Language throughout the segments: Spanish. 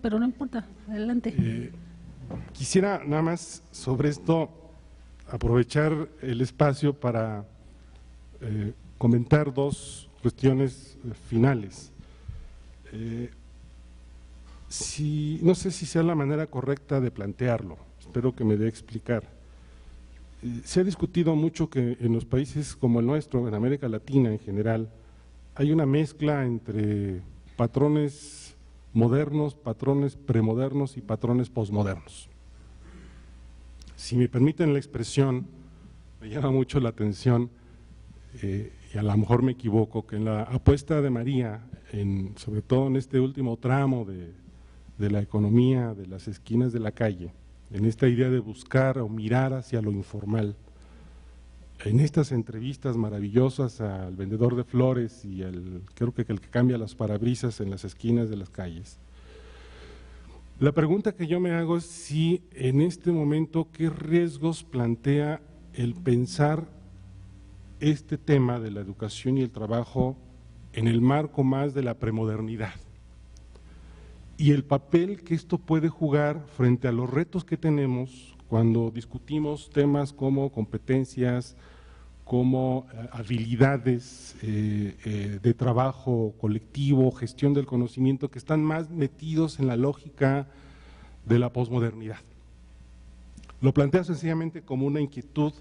pero no importa, adelante. Quisiera nada más sobre esto aprovechar el espacio para comentar dos cuestiones finales. No sé si sea la manera correcta de plantearlo, espero que me dé a explicar. Se ha discutido mucho que en los países como el nuestro, en América Latina en general, hay una mezcla entre patrones modernos, patrones premodernos y patrones posmodernos. Si me permiten la expresión, me llama mucho la atención, y a lo mejor me equivoco, que en la apuesta de María, sobre todo en este último tramo de la economía, de las esquinas de la calle, en esta idea de buscar o mirar hacia lo informal, en estas entrevistas maravillosas al vendedor de flores y creo que el que cambia las parabrisas en las esquinas de las calles, la pregunta que yo me hago es si en este momento qué riesgos plantea el pensar este tema de la educación y el trabajo en el marco más de la premodernidad y el papel que esto puede jugar frente a los retos que tenemos cuando discutimos temas como competencias, como habilidades de trabajo colectivo, gestión del conocimiento, que están más metidos en la lógica de la posmodernidad. Lo planteo sencillamente como una inquietud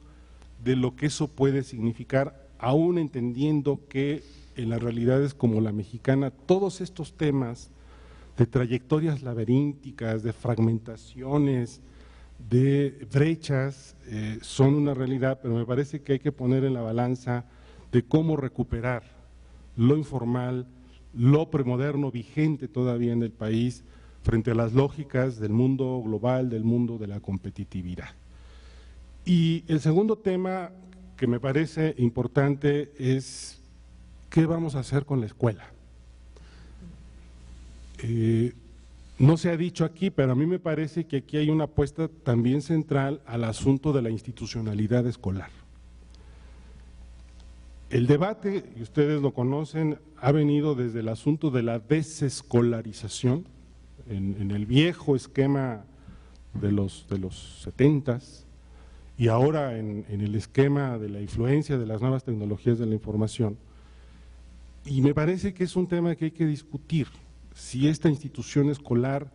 de lo que eso puede significar, aún entendiendo que en las realidades como la mexicana, todos estos temas de trayectorias laberínticas, de fragmentaciones, de brechas, son una realidad, pero me parece que hay que poner en la balanza de cómo recuperar lo informal, lo premoderno vigente todavía en el país, frente a las lógicas del mundo global, del mundo de la competitividad. Y el segundo tema que me parece importante es ¿qué vamos a hacer con la escuela? No se ha dicho aquí, pero a mí me parece que aquí hay una apuesta también central al asunto de la institucionalidad escolar. El debate, y ustedes lo conocen, ha venido desde el asunto de la desescolarización, en el viejo esquema de los 70s, y ahora en el esquema de la influencia de las nuevas tecnologías de la información. Y me parece que es un tema que hay que discutir, si esta institución escolar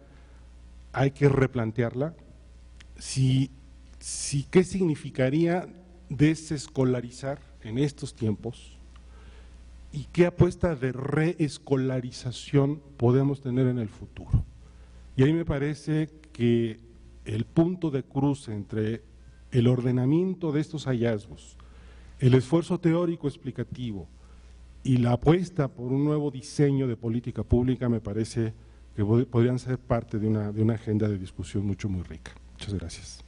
hay que replantearla, qué significaría desescolarizar en estos tiempos y qué apuesta de reescolarización podemos tener en el futuro. Y ahí me parece que el punto de cruce entre el ordenamiento de estos hallazgos, el esfuerzo teórico explicativo y la apuesta por un nuevo diseño de política pública me parece que podrían ser parte de una agenda de discusión muy rica. Muchas gracias.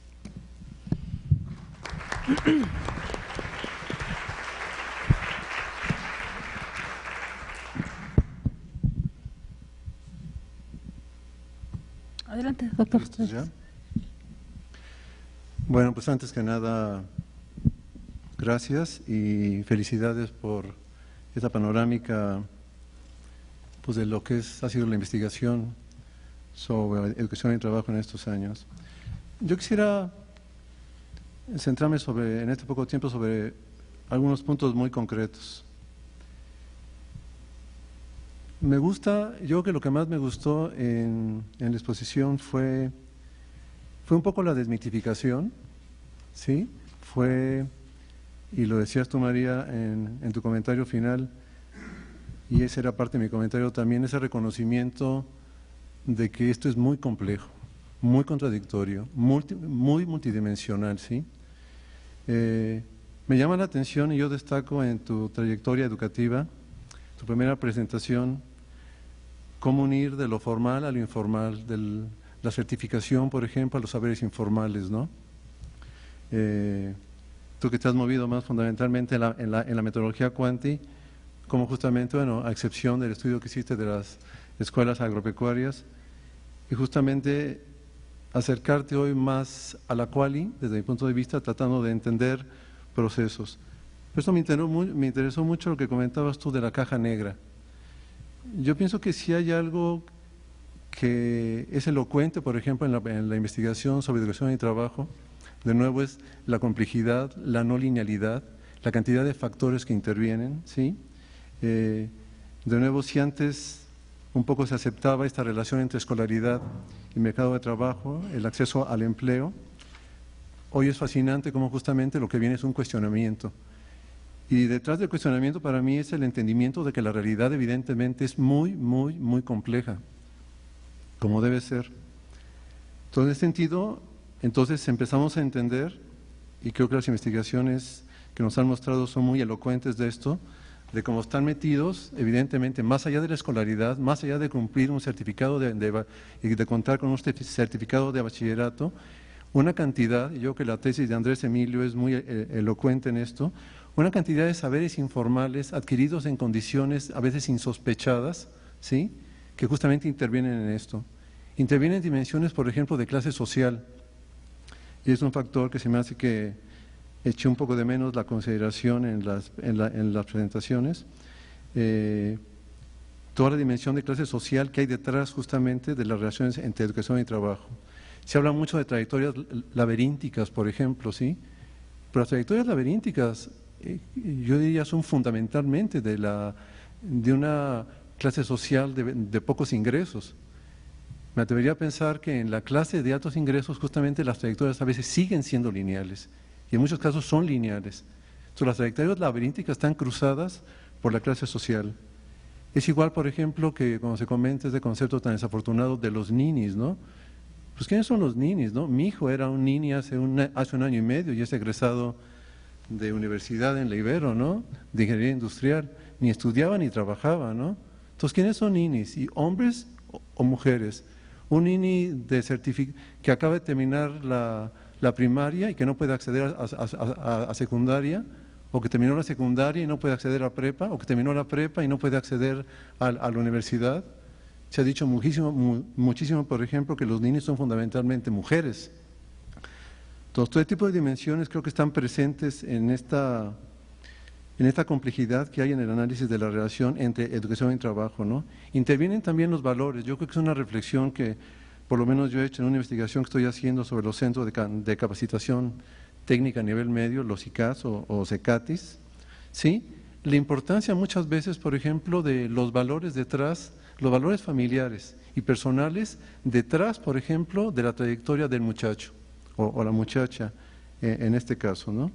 Adelante, doctor. ¿Ya? Bueno, pues antes que nada, gracias y felicidades por esta panorámica pues de lo que ha sido la investigación sobre educación y trabajo en estos años. Yo quisiera centrarme en este poco tiempo sobre algunos puntos muy concretos. Yo creo que lo que más me gustó en la exposición fue un poco la desmitificación, ¿sí? Y lo decías tú, María, en tu comentario final, y esa era parte de mi comentario también, ese reconocimiento de que esto es muy complejo, muy contradictorio, muy multidimensional, ¿sí? Me llama la atención y yo destaco en tu trayectoria educativa, tu primera presentación, cómo unir de lo formal a lo informal, de la certificación, por ejemplo, a los saberes informales, ¿no? Tú que te has movido más fundamentalmente en la metodología Cuanti, como justamente, bueno, a excepción del estudio que hiciste de las escuelas agropecuarias, y justamente acercarte hoy más a la quali, desde mi punto de vista, tratando de entender procesos. Por eso me interesó mucho lo que comentabas tú de la caja negra. Yo pienso que si hay algo que es elocuente, por ejemplo, en la investigación sobre educación y trabajo, de nuevo es la complejidad, la no linealidad, la cantidad de factores que intervienen, ¿sí? De nuevo, si antes un poco se aceptaba esta relación entre escolaridad y mercado de trabajo, el acceso al empleo, hoy es fascinante como justamente lo que viene es un cuestionamiento. Y detrás del cuestionamiento para mí es el entendimiento de que la realidad evidentemente es muy, muy, muy compleja, como debe ser. Entonces, en ese sentido, entonces empezamos a entender, y creo que las investigaciones que nos han mostrado son muy elocuentes de esto, de cómo están metidos, evidentemente, más allá de la escolaridad, más allá de cumplir un certificado y de contar con un certificado de bachillerato, una cantidad, y yo creo que la tesis de Andrés Emilio es muy elocuente en esto, una cantidad de saberes informales adquiridos en condiciones a veces insospechadas, ¿sí?, que justamente intervienen en esto. Intervienen en dimensiones, por ejemplo, de clase social, y es un factor que se me hace que eché un poco de menos la consideración en las presentaciones, toda la dimensión de clase social que hay detrás justamente de las relaciones entre educación y trabajo. Se habla mucho de trayectorias laberínticas, por ejemplo, ¿sí? Pero las trayectorias laberínticas, yo diría, son fundamentalmente de una clase social de pocos ingresos. Me atrevería a pensar que en la clase de altos ingresos justamente las trayectorias a veces siguen siendo lineales y en muchos casos son lineales. Entonces las trayectorias laberínticas están cruzadas por la clase social. Es igual, por ejemplo, que cuando se comenta este concepto tan desafortunado de los ninis, ¿no? Pues ¿quiénes son los ninis, no? Mi hijo era un nini hace un año y medio y es egresado de universidad en la Ibero, ¿no?, de ingeniería industrial, ni estudiaba ni trabajaba, ¿no? Entonces, ¿quiénes son ninis? ¿Y hombres o mujeres? Un nini que acaba de terminar la primaria y que no puede acceder a secundaria, o que terminó la secundaria y no puede acceder a prepa, o que terminó la prepa y no puede acceder a la universidad. Se ha dicho muchísimo, por ejemplo, que los ninis son fundamentalmente mujeres. Entonces, todo tipo de dimensiones creo que están presentes en esta complejidad que hay en el análisis de la relación entre educación y trabajo, ¿no? Intervienen también los valores. Yo creo que es una reflexión que, por lo menos yo he hecho en una investigación que estoy haciendo sobre los centros de capacitación técnica a nivel medio, los ICAS o CECATIS, ¿sí? La importancia muchas veces, por ejemplo, de los valores detrás, los valores familiares y personales detrás, por ejemplo, de la trayectoria del muchacho o la muchacha, en este caso, ¿no?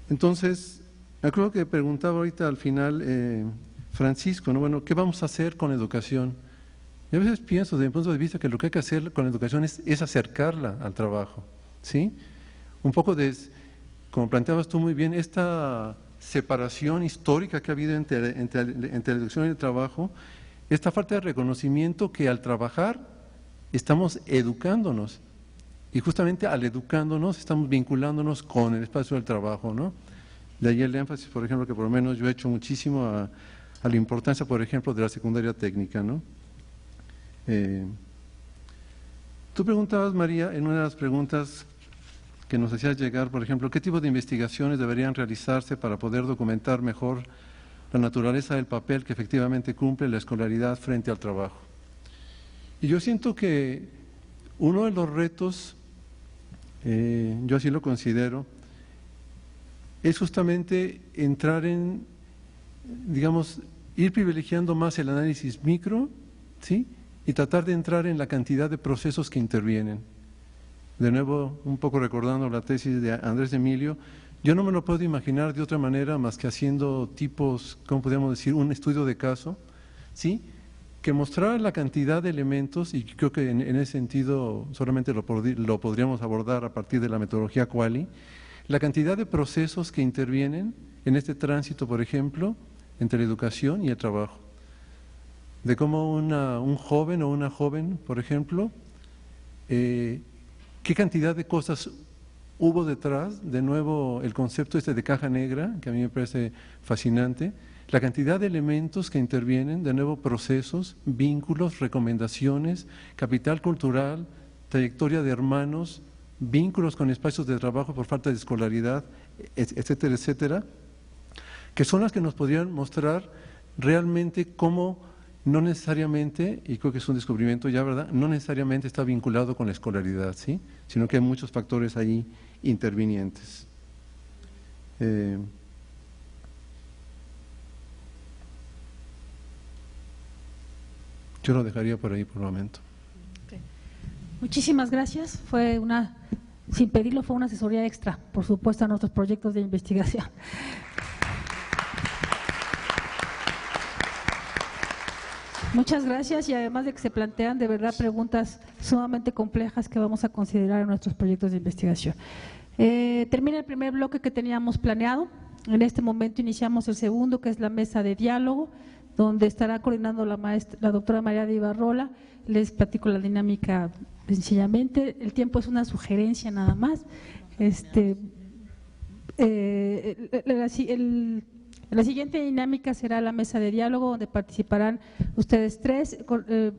Entonces, me acuerdo que preguntaba ahorita al final Francisco, ¿no? Bueno, ¿qué vamos a hacer con la educación? Y a veces pienso desde mi punto de vista que lo que hay que hacer con la educación es acercarla al trabajo, ¿sí? Un poco como planteabas tú muy bien, esta separación histórica que ha habido entre la educación y el trabajo, esta falta de reconocimiento que al trabajar estamos educándonos. Y justamente al educándonos estamos vinculándonos con el espacio del trabajo, ¿no? De ahí el énfasis, por ejemplo, que por lo menos yo he hecho muchísimo a la importancia, por ejemplo, de la secundaria técnica, ¿no? Tú preguntabas, María, en una de las preguntas que nos hacías llegar, por ejemplo, ¿qué tipo de investigaciones deberían realizarse para poder documentar mejor la naturaleza del papel que efectivamente cumple la escolaridad frente al trabajo? Y yo siento que uno de los retos, yo así lo considero, es justamente entrar en, digamos, ir privilegiando más el análisis micro, ¿sí?, y tratar de entrar en la cantidad de procesos que intervienen. De nuevo, un poco recordando la tesis de Andrés Emilio, yo no me lo puedo imaginar de otra manera más que haciendo tipos, ¿cómo podríamos decir?, un estudio de caso, ¿sí?, que mostrara la cantidad de elementos, y creo que en ese sentido solamente lo podríamos abordar a partir de la metodología Quali, la cantidad de procesos que intervienen en este tránsito, por ejemplo, entre la educación y el trabajo. De cómo un joven o una joven, por ejemplo, qué cantidad de cosas hubo detrás, de nuevo el concepto de caja negra, que a mí me parece fascinante, la cantidad de elementos que intervienen, de nuevo procesos, vínculos, recomendaciones, capital cultural, trayectoria de hermanos, vínculos con espacios de trabajo por falta de escolaridad, etcétera, etcétera, que son las que nos podrían mostrar realmente cómo no necesariamente, y creo que es un descubrimiento ya, ¿verdad?, no necesariamente está vinculado con la escolaridad, ¿sí?, sino que hay muchos factores ahí intervinientes. Yo lo dejaría por ahí por el momento. Okay. Muchísimas gracias. Fue una, sin pedirlo, fue una asesoría extra, por supuesto, a nuestros proyectos de investigación. Muchas gracias, y además de que se plantean de verdad preguntas sumamente complejas que vamos a considerar en nuestros proyectos de investigación. Termina el primer bloque que teníamos planeado. En este momento iniciamos el segundo, que es la mesa de diálogo, donde estará coordinando la doctora María de Ibarrola. Les platico la dinámica sencillamente. El tiempo es una sugerencia nada más. La siguiente dinámica será la mesa de diálogo, donde participarán ustedes tres,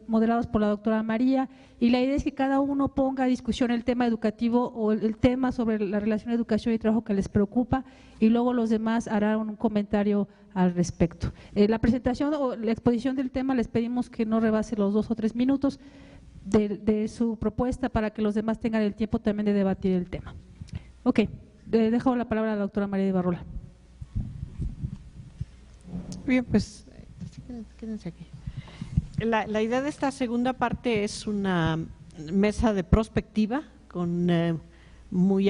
moderados por la doctora María, y la idea es que cada uno ponga a discusión el tema educativo o el tema sobre la relación educación y trabajo que les preocupa, y luego los demás harán un comentario al respecto. La presentación o la exposición del tema les pedimos que no rebase los 2 o 3 minutos de su propuesta, para que los demás tengan el tiempo también de debatir el tema. Ok, dejo la palabra a la doctora María de Ibarrola. Bien, pues quédense aquí. La idea de esta segunda parte es una mesa de prospectiva con muy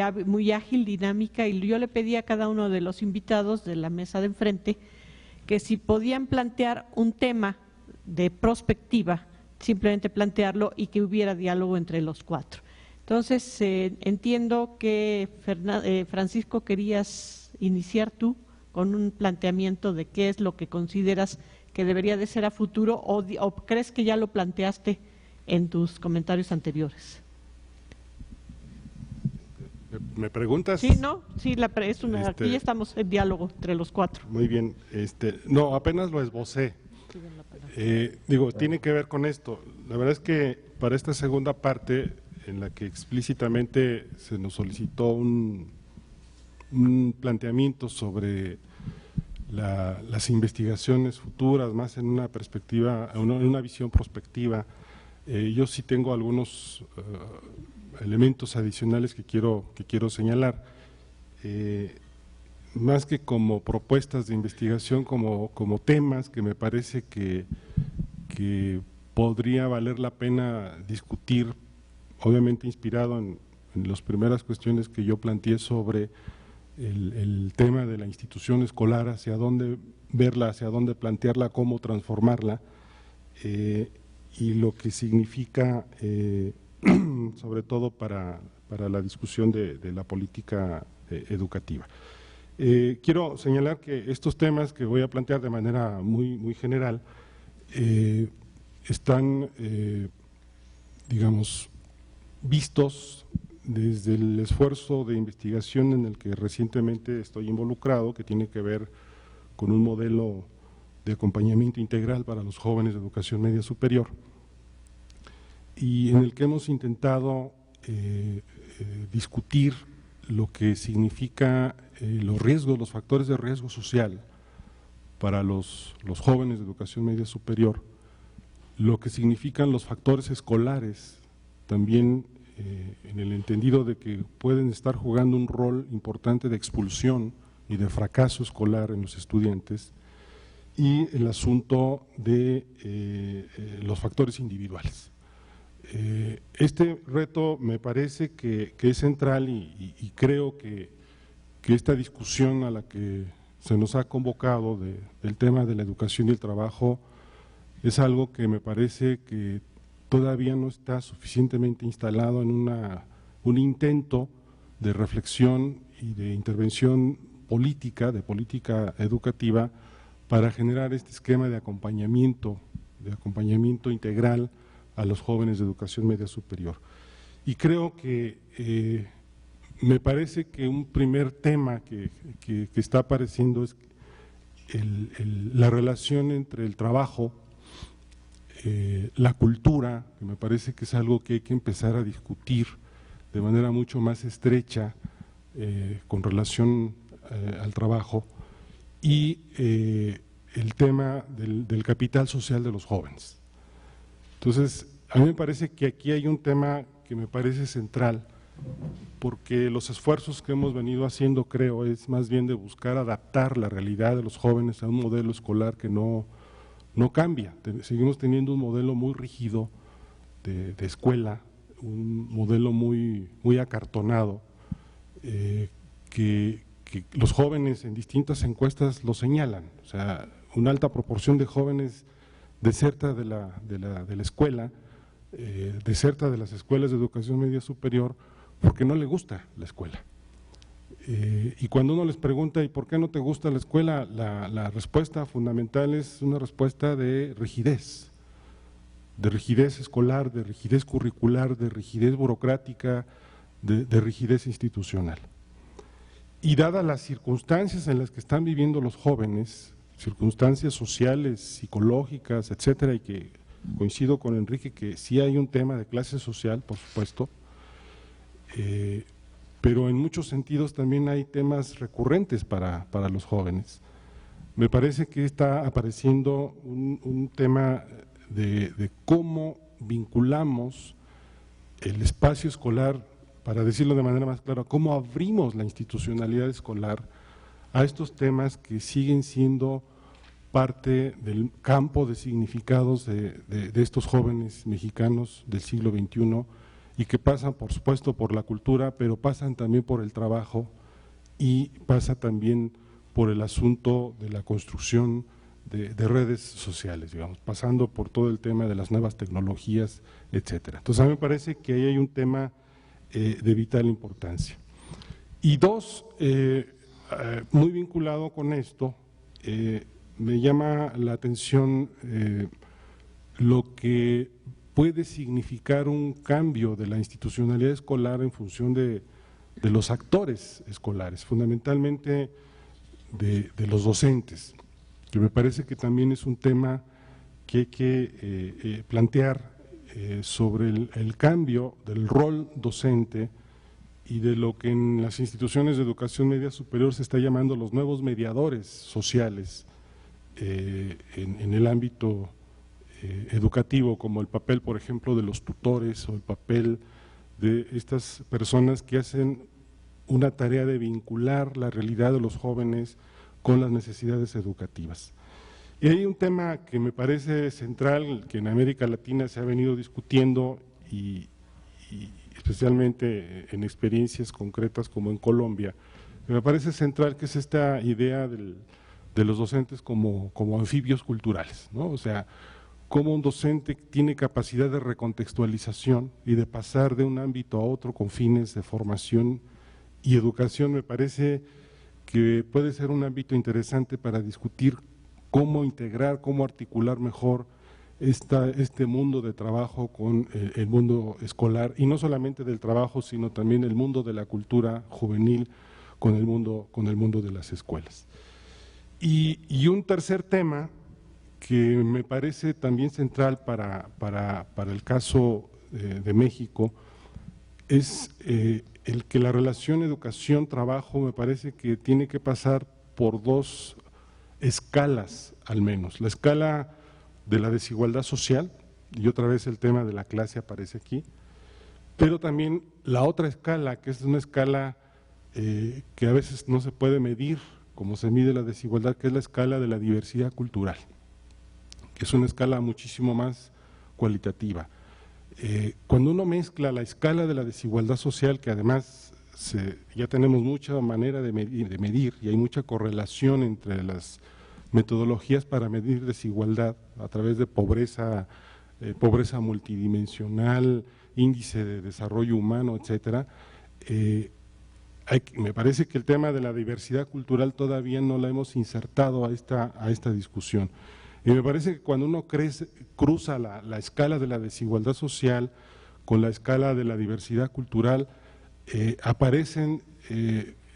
ágil, dinámica, y yo le pedí a cada uno de los invitados de la mesa de enfrente que si podían plantear un tema de prospectiva, simplemente plantearlo y que hubiera diálogo entre los 4. Entonces, entiendo que Francisco, querías iniciar tú con un planteamiento de qué es lo que consideras que debería de ser a futuro, o crees que ya lo planteaste en tus comentarios anteriores. ¿Me preguntas? Sí, ¿no? Sí, aquí ya estamos en diálogo entre los 4. Muy bien. No, apenas lo esbocé. Tiene que ver con esto. La verdad es que para esta segunda parte, en la que explícitamente se nos solicitó un planteamiento sobre las investigaciones futuras, más en una perspectiva, en una visión prospectiva, yo sí tengo algunos elementos adicionales que quiero señalar, más que como propuestas de investigación, como temas que me parece que podría valer la pena discutir, obviamente inspirado en las primeras cuestiones que yo planteé sobre el tema de la institución escolar, hacia dónde verla, hacia dónde plantearla, cómo transformarla, y lo que significa sobre todo para la discusión de la política educativa. Quiero señalar que estos temas que voy a plantear de manera muy general están, digamos, vistos desde el esfuerzo de investigación en el que recientemente estoy involucrado, que tiene que ver con un modelo de acompañamiento integral para los jóvenes de educación media superior, y en el que hemos intentado discutir lo que significa los riesgos, los factores de riesgo social para los jóvenes de educación media superior, lo que significan los factores escolares también, en el entendido de que pueden estar jugando un rol importante de expulsión y de fracaso escolar en los estudiantes, y el asunto de los factores individuales. Este reto me parece que es central, y creo que esta discusión a la que se nos ha convocado del tema de la educación y el trabajo es algo que me parece que todavía no está suficientemente instalado en un intento de reflexión y de intervención política, de política educativa, para generar este esquema de acompañamiento integral a los jóvenes de educación media superior. Y creo que me parece que un primer tema que está apareciendo es la relación entre el trabajo, la cultura, que me parece que es algo que hay que empezar a discutir de manera mucho más estrecha con relación al trabajo, y el tema del capital social de los jóvenes. Entonces, a mí me parece que aquí hay un tema que me parece central, porque los esfuerzos que hemos venido haciendo, creo, es más bien de buscar adaptar la realidad de los jóvenes a un modelo escolar que no cambia. Seguimos teniendo un modelo muy rígido de escuela, un modelo muy acartonado, que los jóvenes en distintas encuestas lo señalan. O sea, una alta proporción de jóvenes deserta de la escuela, deserta de las escuelas de educación media superior porque no le gusta la escuela. Y cuando uno les pregunta ¿y por qué no te gusta la escuela?, la respuesta fundamental es una respuesta de rigidez escolar, de rigidez curricular, de rigidez burocrática, de rigidez institucional. Y dadas las circunstancias en las que están viviendo los jóvenes, circunstancias sociales, psicológicas, etcétera, y que coincido con Enrique que sí hay un tema de clase social, por supuesto, pero en muchos sentidos también hay temas recurrentes para los jóvenes. Me parece que está apareciendo un tema de cómo vinculamos el espacio escolar, para decirlo de manera más clara, cómo abrimos la institucionalidad escolar a estos temas que siguen siendo parte del campo de significados de estos jóvenes mexicanos del siglo XXI y que pasan, por supuesto, por la cultura, pero pasan también por el trabajo y pasa también por el asunto de la construcción de redes sociales, digamos, pasando por todo el tema de las nuevas tecnologías, etcétera. Entonces, a mí me parece que ahí hay un tema de vital importancia. Y dos, muy vinculado con esto, me llama la atención lo que puede significar un cambio de la institucionalidad escolar en función de los actores escolares, fundamentalmente de los docentes, que me parece que también es un tema que hay que plantear sobre el cambio del rol docente y de lo que en las instituciones de educación media superior se está llamando los nuevos mediadores sociales en el ámbito educativo, como el papel, por ejemplo, de los tutores o el papel de estas personas que hacen una tarea de vincular la realidad de los jóvenes con las necesidades educativas. Y hay un tema que me parece central, que en América Latina se ha venido discutiendo y especialmente en experiencias concretas como en Colombia, que me parece central, que es esta idea de los docentes como anfibios culturales, ¿no? O sea, cómo un docente tiene capacidad de recontextualización y de pasar de un ámbito a otro con fines de formación y educación. Me parece que puede ser un ámbito interesante para discutir cómo integrar, cómo articular mejor este mundo de trabajo con el mundo escolar, y no solamente del trabajo, sino también el mundo de la cultura juvenil con el mundo de las escuelas. Y un tercer tema que me parece también central para el caso de México es el que la relación educación-trabajo me parece que tiene que pasar por dos escalas al menos. La escala de la desigualdad social, y otra vez el tema de la clase aparece aquí, pero también la otra escala, que es una escala que a veces no se puede medir como se mide la desigualdad, que es la escala de la diversidad cultural, que es una escala muchísimo más cualitativa. Cuando uno mezcla la escala de la desigualdad social, que además ya tenemos mucha manera de medir y hay mucha correlación entre las metodologías para medir desigualdad a través de pobreza multidimensional, índice de desarrollo humano, etcétera. Me parece que el tema de la diversidad cultural todavía no la hemos insertado a esta discusión. Y me parece que cuando uno cruza la escala de la desigualdad social con la escala de la diversidad cultural, aparecen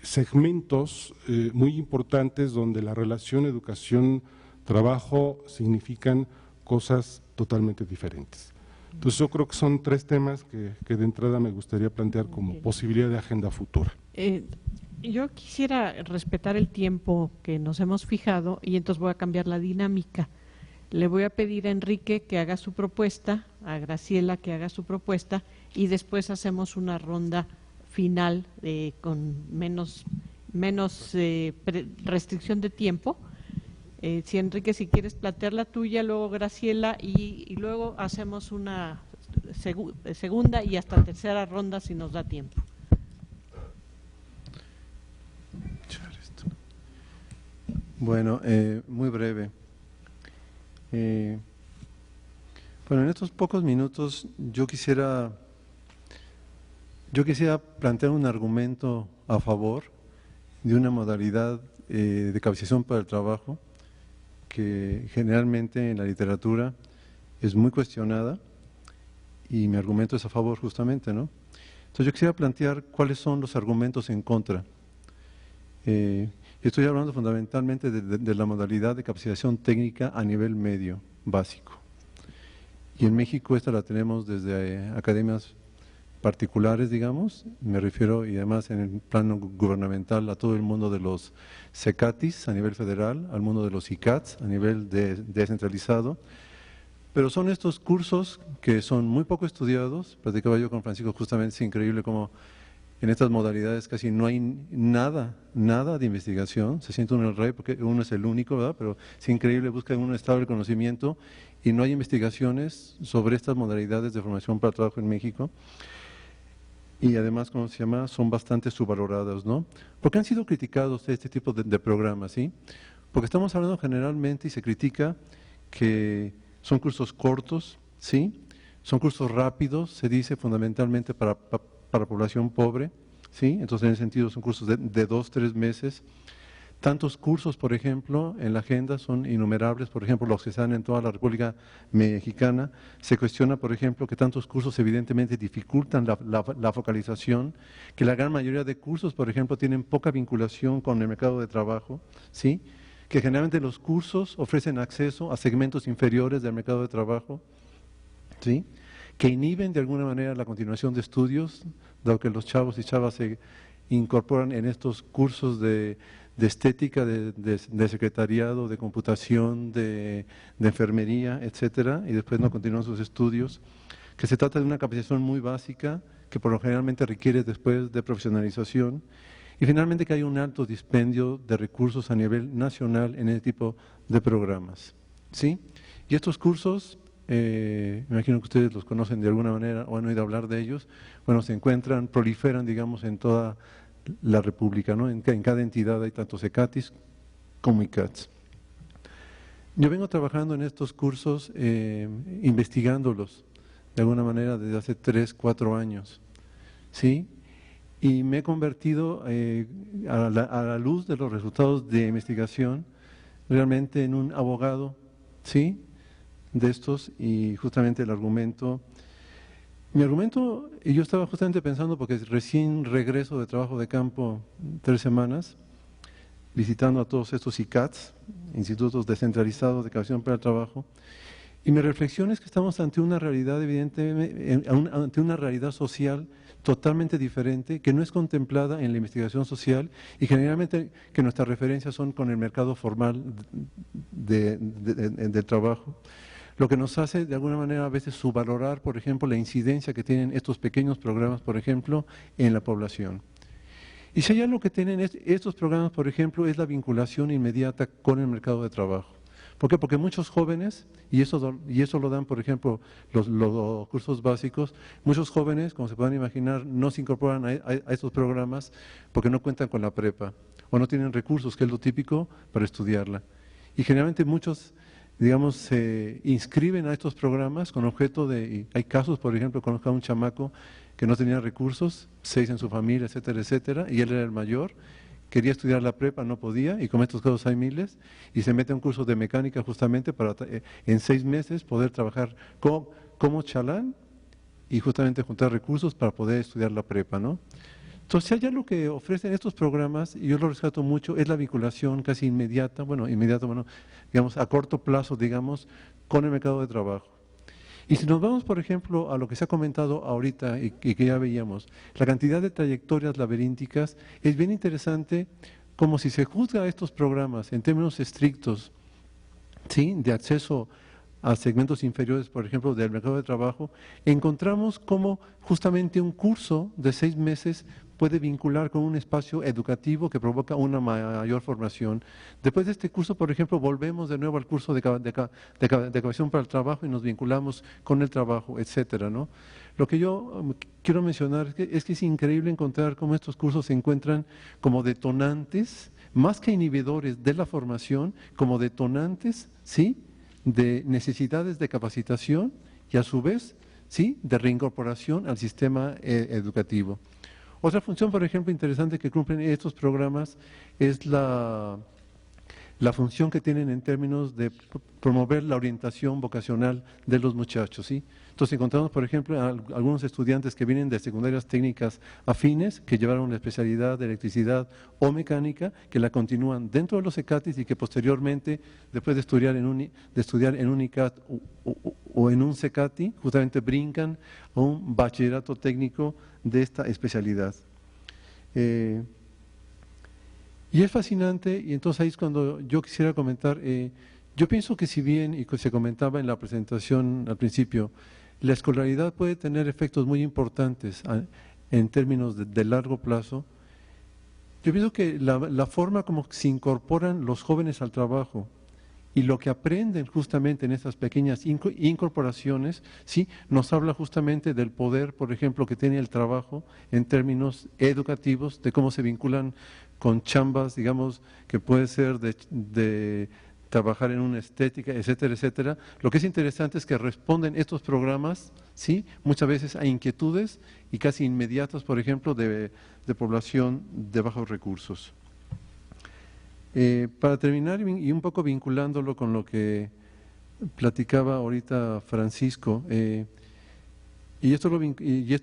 segmentos muy importantes donde la relación educación-trabajo significan cosas totalmente diferentes. Entonces yo creo que son tres temas que de entrada me gustaría plantear como posibilidad de agenda futura. Yo quisiera respetar el tiempo que nos hemos fijado y entonces voy a cambiar la dinámica. Le voy a pedir a Enrique que haga su propuesta, a Graciela que haga su propuesta y después hacemos una ronda final con menos restricción de tiempo. Si Enrique, si quieres plantear la tuya, luego Graciela y luego hacemos una segunda y hasta tercera ronda si nos da tiempo. Bueno, muy breve. Bueno, en estos pocos minutos yo quisiera plantear un argumento a favor de una modalidad de capacitación para el trabajo que generalmente en la literatura es muy cuestionada y mi argumento es a favor justamente, ¿no? Entonces yo quisiera plantear cuáles son los argumentos en contra. Estoy hablando fundamentalmente de la modalidad de capacitación técnica a nivel medio, básico. Y en México esta la tenemos desde academias particulares, digamos, me refiero, y además en el plano gubernamental, a todo el mundo de los CECATIS a nivel federal, al mundo de los ICATS a nivel descentralizado. Pero son estos cursos que son muy poco estudiados. Platicaba yo con Francisco justamente, es increíble cómo en estas modalidades casi no hay nada de investigación. Se siente uno el rey porque uno es el único, ¿verdad? Pero es increíble, busca un estado del conocimiento y no hay investigaciones sobre estas modalidades de formación para trabajo en México. Y además, ¿cómo se llama? Son bastante subvaloradas, ¿no? Porque han sido criticados este tipo de programas, ¿sí? Porque estamos hablando generalmente y se critica que son cursos cortos, ¿sí? Son cursos rápidos, se dice fundamentalmente para población pobre, ¿sí? Entonces, en ese sentido, son cursos de 2-3 meses. Tantos cursos, por ejemplo, en la agenda son innumerables, por ejemplo, los que están en toda la República Mexicana. Se cuestiona, por ejemplo, que tantos cursos evidentemente dificultan la focalización, que la gran mayoría de cursos, por ejemplo, tienen poca vinculación con el mercado de trabajo, ¿sí? Que generalmente los cursos ofrecen acceso a segmentos inferiores del mercado de trabajo, ¿sí? Que inhiben de alguna manera la continuación de estudios, dado que los chavos y chavas se incorporan en estos cursos de estética, de secretariado, de computación, de enfermería, etcétera, y después no continúan sus estudios, que se trata de una capacitación muy básica, que por lo generalmente requiere después de profesionalización, y finalmente que hay un alto dispendio de recursos a nivel nacional en ese tipo de programas, ¿sí? Y estos cursos, me imagino que ustedes los conocen de alguna manera o han oído hablar de ellos, bueno, se encuentran, proliferan, digamos, en toda la República, ¿no? En cada entidad hay tanto CECATIS como ICATS. Yo vengo trabajando en estos cursos, investigándolos de alguna manera desde hace 3-4 años, ¿sí? Y me he convertido a la luz de los resultados de investigación realmente en un abogado, ¿sí? De estos, y justamente el argumento. Mi argumento, y yo estaba justamente pensando, porque recién regreso de trabajo de campo 3 semanas, visitando a todos estos ICATS, institutos descentralizados de capacitación para el trabajo, y mi reflexión es que estamos ante una realidad, evidentemente, ante una realidad social totalmente diferente, que no es contemplada en la investigación social, y generalmente que nuestras referencias son con el mercado formal del trabajo. Lo que nos hace de alguna manera a veces subvalorar, por ejemplo, la incidencia que tienen estos pequeños programas, por ejemplo, en la población. Y si hay algo que tienen estos programas, por ejemplo, es la vinculación inmediata con el mercado de trabajo. ¿Por qué? Porque muchos jóvenes, y eso lo dan, por ejemplo, los cursos básicos, muchos jóvenes, como se pueden imaginar, no se incorporan a estos programas porque no cuentan con la prepa o no tienen recursos, que es lo típico, para estudiarla. Y generalmente muchos, digamos, se inscriben a estos programas con objeto de, hay casos, por ejemplo, conozco a un chamaco que no tenía recursos, 6 en su familia, etcétera, etcétera, y él era el mayor, quería estudiar la prepa, no podía, y como estos casos hay miles, y se mete a un curso de mecánica justamente para en 6 meses poder trabajar como chalán y justamente juntar recursos para poder estudiar la prepa, ¿no? Entonces, ya lo que ofrecen estos programas, y yo lo rescato mucho, es la vinculación casi inmediata, digamos, a corto plazo, digamos, con el mercado de trabajo. Y si nos vamos, por ejemplo, a lo que se ha comentado ahorita y que ya veíamos, la cantidad de trayectorias laberínticas, es bien interesante como si se juzga a estos programas en términos estrictos, ¿sí?, de acceso a segmentos inferiores, por ejemplo, del mercado de trabajo, encontramos cómo justamente un curso de 6 meses puede vincular con un espacio educativo que provoca una mayor formación. Después de este curso, por ejemplo, volvemos de nuevo al curso de capacitación para el trabajo y nos vinculamos con el trabajo, etcétera, ¿no? Lo que yo quiero mencionar es que es increíble encontrar cómo estos cursos se encuentran como detonantes, más que inhibidores de la formación, como detonantes, ¿sí?, de necesidades de capacitación y a su vez, ¿sí?, de reincorporación al sistema educativo. Otra función, por ejemplo, interesante que cumplen estos programas es la función que tienen en términos de promover la orientación vocacional de los muchachos, ¿sí? Entonces encontramos, por ejemplo, algunos estudiantes que vienen de secundarias técnicas afines, que llevaron la especialidad de electricidad o mecánica, que la continúan dentro de los CECATIS y que posteriormente, después de estudiar en un ICAT o en un CECATI, justamente brincan a un bachillerato técnico de esta especialidad. Y es fascinante, y entonces ahí es cuando yo quisiera comentar, yo pienso que si bien, y se comentaba en la presentación al principio, la escolaridad puede tener efectos muy importantes en términos de largo plazo, yo pienso que la forma como se incorporan los jóvenes al trabajo y lo que aprenden justamente en estas pequeñas incorporaciones, ¿sí?, nos habla justamente del poder, por ejemplo, que tiene el trabajo en términos educativos, de cómo se vinculan con chambas, digamos, que puede ser de trabajar en una estética, etcétera, etcétera. Lo que es interesante es que responden estos programas, ¿sí?, muchas veces a inquietudes y casi inmediatas, por ejemplo, de población de bajos recursos. Para terminar, y un poco vinculándolo con lo que platicaba ahorita Francisco, y esto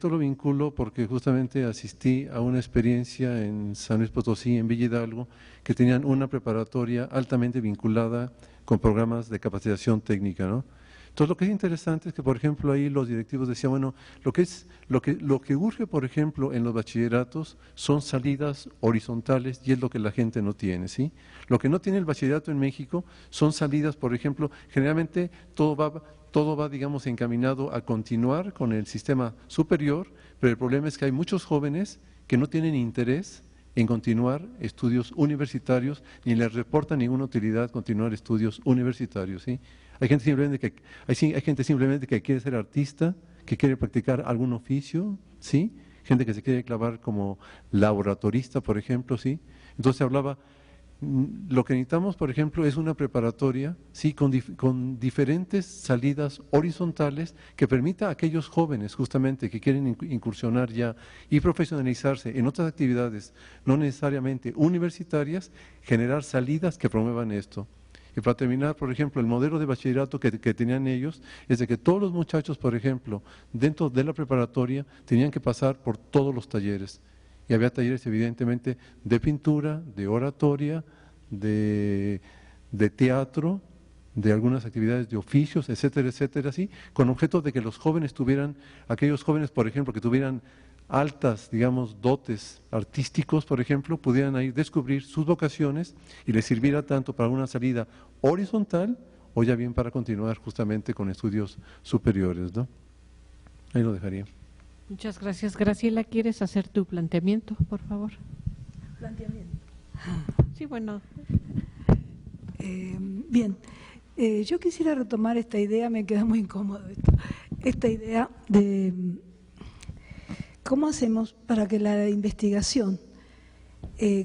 lo vinculo porque justamente asistí a una experiencia en San Luis Potosí, en Villa Hidalgo, que tenían una preparatoria altamente vinculada con programas de capacitación técnica, ¿no? Entonces, lo que es interesante es que, por ejemplo, ahí los directivos decían, bueno, lo que urge, por ejemplo, en los bachilleratos son salidas horizontales y es lo que la gente no tiene, ¿sí? Lo que no tiene el bachillerato en México son salidas, por ejemplo, generalmente todo va, digamos, encaminado a continuar con el sistema superior, pero el problema es que hay muchos jóvenes que no tienen interés en continuar estudios universitarios, ni les reporta ninguna utilidad continuar estudios universitarios, ¿sí? Hay gente simplemente que quiere ser artista, que quiere practicar algún oficio, ¿sí? Gente que se quiere clavar como laboratorista, por ejemplo, ¿sí? Entonces hablaba, lo que necesitamos, por ejemplo, es una preparatoria, ¿sí?, con diferentes salidas horizontales que permita a aquellos jóvenes justamente que quieren incursionar ya y profesionalizarse en otras actividades no necesariamente universitarias, generar salidas que promuevan esto. Y para terminar, por ejemplo, el modelo de bachillerato que tenían ellos es de que todos los muchachos, por ejemplo, dentro de la preparatoria tenían que pasar por todos los talleres. Y había talleres evidentemente de pintura, de oratoria, de teatro, de algunas actividades de oficios, etcétera, etcétera, ¿sí?, con objeto de que los jóvenes aquellos jóvenes, por ejemplo, que tuvieran altas, digamos, dotes artísticos, por ejemplo, pudieran ahí descubrir sus vocaciones y les sirviera tanto para una salida horizontal o ya bien para continuar justamente con estudios superiores, ¿no? Ahí lo dejaría. Muchas gracias. Graciela, ¿quieres hacer tu planteamiento, por favor? Planteamiento. Sí, bueno. Bien, yo quisiera retomar esta idea, me queda muy incómodo esto, esta idea de cómo hacemos para que la investigación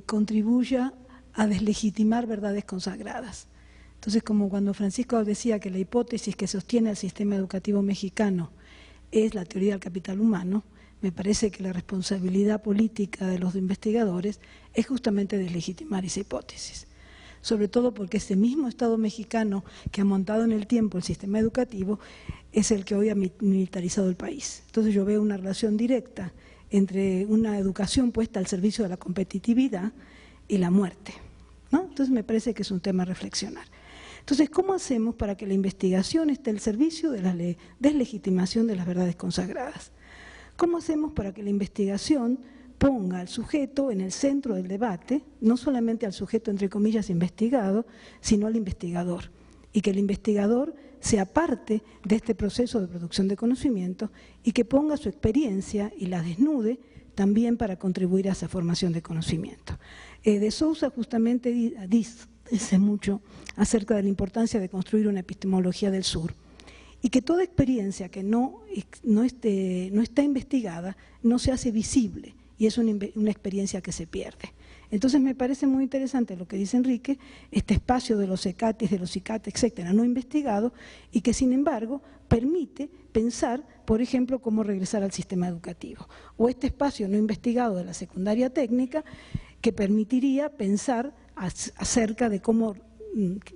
contribuya a deslegitimar verdades consagradas. Entonces, como cuando Francisco decía que la hipótesis que sostiene el sistema educativo mexicano es la teoría del capital humano, me parece que la responsabilidad política de los investigadores es justamente deslegitimar esa hipótesis. Sobre todo porque ese mismo Estado mexicano que ha montado en el tiempo el sistema educativo es el que hoy ha militarizado el país. Entonces yo veo una relación directa entre una educación puesta al servicio de la competitividad y la muerte, ¿no? Entonces me parece que es un tema a reflexionar. Entonces, ¿cómo hacemos para que la investigación esté al servicio de la deslegitimación de las verdades consagradas? ¿Cómo hacemos para que la investigación ponga al sujeto en el centro del debate, no solamente al sujeto, entre comillas, investigado, sino al investigador? Y que el investigador sea parte de este proceso de producción de conocimiento y que ponga su experiencia y la desnude también para contribuir a esa formación de conocimiento. De Sousa justamente dice mucho acerca de la importancia de construir una epistemología del sur y que toda experiencia que no está investigada no se hace visible y es una experiencia que se pierde. Entonces me parece muy interesante lo que dice Enrique, este espacio de los ECATIS, de los ICAT, etcétera, no investigado y que sin embargo permite pensar, por ejemplo, cómo regresar al sistema educativo. O este espacio no investigado de la secundaria técnica que permitiría pensar acerca de cómo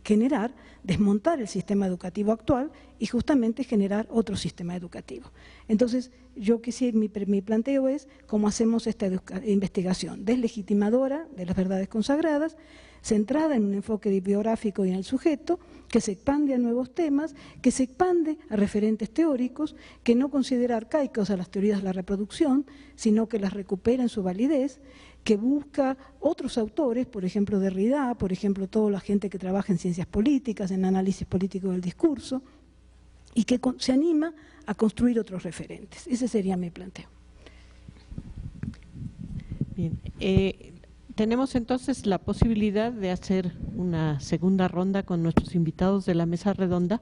generar, desmontar el sistema educativo actual y justamente generar otro sistema educativo. Entonces, yo quisiera, mi planteo es cómo hacemos esta investigación deslegitimadora de las verdades consagradas, centrada en un enfoque biográfico y en el sujeto, que se expande a nuevos temas, que se expande a referentes teóricos, que no considera arcaicos a las teorías de la reproducción, sino que las recupera en su validez, que busca otros autores, por ejemplo Derrida, por ejemplo toda la gente que trabaja en ciencias políticas, en análisis político del discurso, y que se anima a construir otros referentes. Ese sería mi planteo. Bien, tenemos entonces la posibilidad de hacer una segunda ronda con nuestros invitados de la mesa redonda.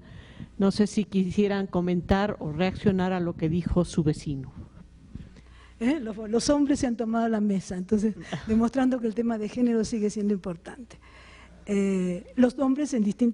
No sé si quisieran comentar o reaccionar a lo que dijo su vecino. Los hombres se han tomado la mesa, entonces demostrando que el tema de género sigue siendo importante. Los hombres en distintos